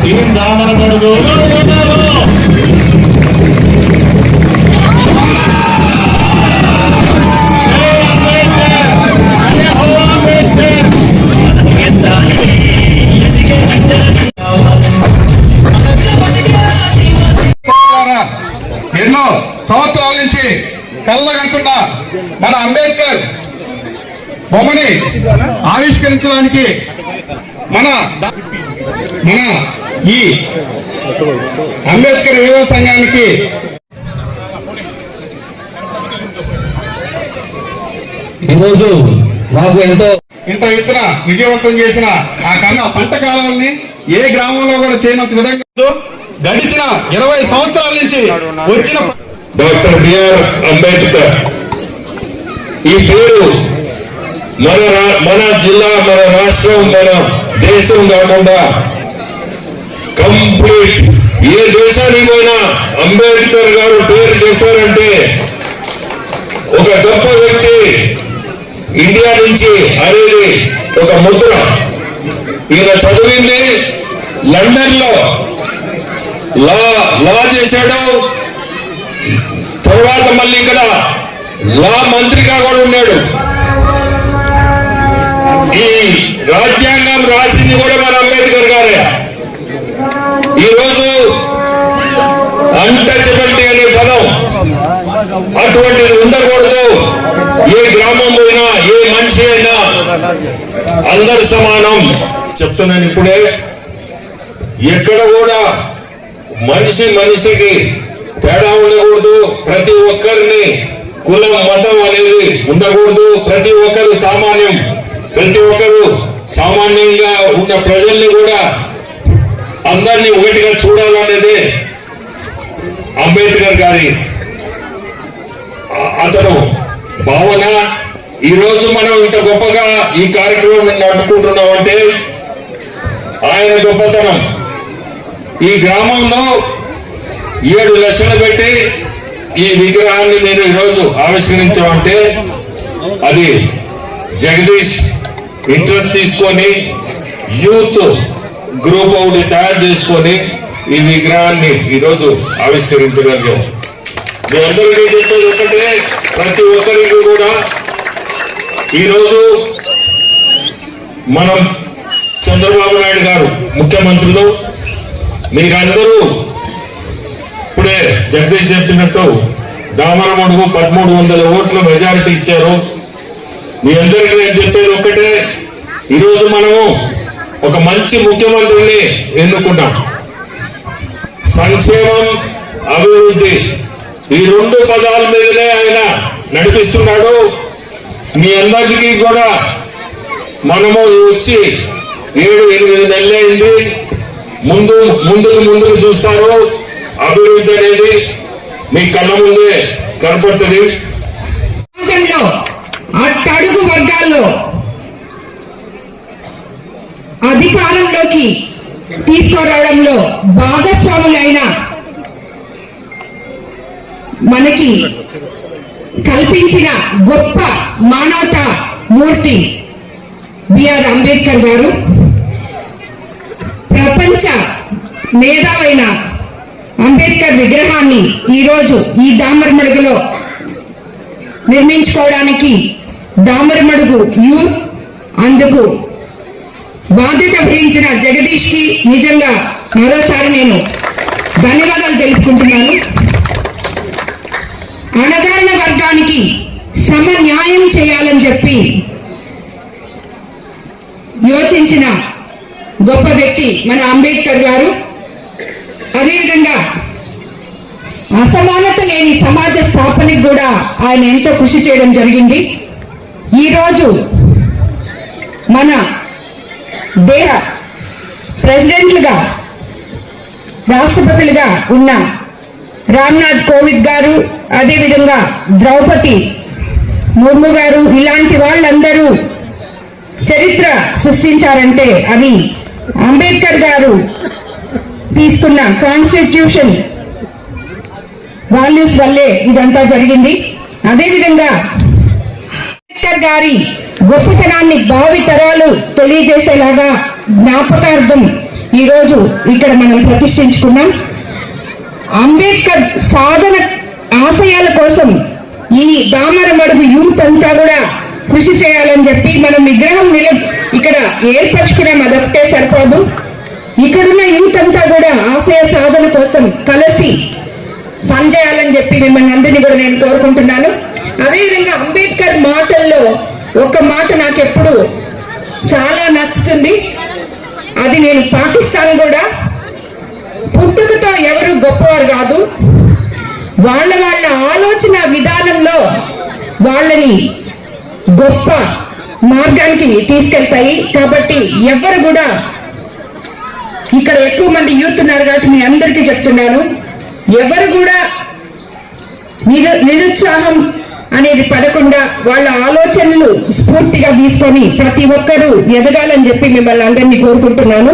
Team Damaramadugu ఎన్నో సంవత్సరాల నుంచి కళ్ళగంటున్న మన అంబేద్కర్ బొమ్మని ఆవిష్కరించడానికి మన ఈ అంబేద్కర్ యువ సంఘానికి ఈరోజు మాకు ఎంతో ఇంత ఎత్తున విజయవంతం చేసిన ఆ కన్నా పంట కాలాలని ఏ గ్రామంలో కూడా చేయనంత విధంగా గడిచిన 20 సంవత్సరాల నుంచి వచ్చిన డాక్టర్ బిఆర్ అంబేద్కర్ ఈ పేరు మన జిల్లా, మన రాష్ట్రం, మన దేశం కాకుండా కంప్లీట్ ఏ దేశానికి పోయినా అంబేద్కర్ గారు పేరు చెప్పారంటే ఒక గొప్ప వ్యక్తి ఇండియా నుంచి అనేది ఒక ముద్ర. ఈయన చదివింది లండన్ లో లా చేశాడు. తర్వాత మళ్ళీ ఇక్కడ లా మంత్రిగా కూడా ఉన్నాడు. ఈ రాజ్యాంగం రాసింది కూడా మన అంబేద్కర్ గారే. ఈరోజు అన్టచబిలిటీ అనే పదం అటువంటిది ఉండకూడదు. ఏ గ్రామం పోయినా ఏ మనిషి అయినా అందరు సమానం చెప్తున్నాను. ఇప్పుడే ఎక్కడ కూడా మనిషికి తేడా ఉండకూడదు. ప్రతి ఒక్కరిని కులం మతం అనేది ఉండకూడదు. ప్రతి ఒక్కరు సామాన్యం. ప్రతి ఒక్కరు సామాన్యంగా ఉన్న ప్రజల్ని కూడా అందరినీ ఒకటిగా చూడాలనేది అంబేద్కర్ గారి అతను భావన. ఈరోజు మనం ఇంత గొప్పగా ఈ కార్యక్రమం నడుపుకుంటున్నామంటే ఆయన గొప్పతనం. ఈ గ్రామంలో 7 లక్షలు పెట్టి ఈ విగ్రహాన్ని నేను ఈరోజు ఆవిష్కరించామంటే అది జగదీష్ ఇంట్రెస్ట్ తీసుకొని యూత్ గ్రూప్ ఒకటి తయారు చేసుకొని ఈ విగ్రహాన్ని ఈరోజు ఆవిష్కరించగలిగాం. మీ అందరికీ చెప్పేది ఒకటే, ప్రతి ఒక్కరికి కూడా ఈరోజు మనం చంద్రబాబు నాయుడు గారు ముఖ్యమంత్రులు, మీరందరూ ఇప్పుడే జగదీష్ చెప్పినట్టు దామరమడుగు 1300 ఓట్ల మెజారిటీ ఇచ్చారు. మీ అందరికీ నేను చెప్పేది ఒక్కటే, ఈరోజు మనము ఒక మంచి ముఖ్యమంత్రిని ఎన్నుకున్నాం. సంక్షేమం, అభివృద్ధి ఈ 2 పదాల మీదనే ఆయన నడిపిస్తున్నాడు. మీ అందరికీ కూడా మనము వచ్చి 7-8 నెలలైంది. ముందుకు చూస్తారు. అభివృద్ధి అనేది మీ కళ్ళ ముందే కనపడుతుంది. అట్టడుగు వర్గాల్లో అధికారంలోకి తీసుకురావడంలో భాగస్వాములైన మనకి కల్పించిన గొప్ప మానవతా మూర్తి బిఆర్ అంబేద్కర్ గారు. ప్రపంచ మేధావైన అంబేద్కర్ విగ్రహాన్ని ఈరోజు ఈ దామరమడుగులో నిర్మించుకోవడానికి దామరమడుగు యూత్ అందుకు బాధ్యత వహించిన జగదీష్ కి నిజంగా మరోసారి నేను ధన్యవాదాలు తెలుపుకుంటున్నాను. అణగారిన వర్గానికి సమన్యాయం చేయాలని చెప్పి యోచించిన గొప్ప వ్యక్తి మన అంబేద్కర్ గారు. అదేవిధంగా అసమానత లేని సమాజ స్థాపనకు కూడా ఆయన ఎంతో కృషి చేయడం జరిగింది. ఈరోజు మన దేశ ప్రెసిడెంట్లుగా రాష్ట్రపతులుగా ఉన్న రామ్నాథ్ కోవింద్ గారు, అదేవిధంగా ద్రౌపది ముర్ము గారు, ఇలాంటి వాళ్ళందరూ చరిత్ర సృష్టించారంటే అది అంబేద్కర్ గారు తీసుకున్న కాన్స్టిట్యూషన్ వాల్యూస్ వల్లే ఇదంతా జరిగింది. అదేవిధంగా అంబేద్కర్ గారి గొప్పతనాన్ని భావి తరాలు తెలియజేసేలాగా జ్ఞాపకార్థం ఈరోజు ఇక్కడ మనం ప్రతిష్ఠించుకున్నాం. అంబేద్కర్ సాధన ఆశయాల కోసం ఈ దామరమడుగు యూత్ అంతా కూడా కృషి చేయాలని చెప్పి మనం విగ్రహం ఇక్కడ ఏర్పరచుకున్నాం. అదొకటే సరిపోదు, ఇక్కడున్న యూత్ అంతా కూడా ఆశయ సాధన కోసం కలిసి పనిచేయాలని చెప్పి మిమ్మల్ని అందరినీ కూడా నేను కోరుకుంటున్నాను. అదేవిధంగా అంబేద్కర్ మాటల్లో ఒక మాట నాకు ఎప్పుడు చాలా నచ్చుతుంది, అది నేను పాటిస్తాను కూడా. పుట్టుకతో ఎవరు గొప్పవారు కాదు, వాళ్ళ వాళ్ళ ఆలోచన విధానంలో వాళ్ళని గొప్ప మార్గానికి తీసుకెళ్తాయి. కాబట్టి ఎవరు కూడా, ఇక్కడ ఎక్కువ మంది యూత్ ఉన్నారు కాబట్టి మీ అందరికీ చెప్తున్నాను, ఎవరు కూడా నిరుత్సాహం అనేది పడకుండా వాళ్ళ ఆలోచనలు స్ఫూర్తిగా తీసుకొని ప్రతి ఒక్కరూ ఎదగాలని చెప్పి మిమ్మల్ని అందరినీ కోరుకుంటున్నాను.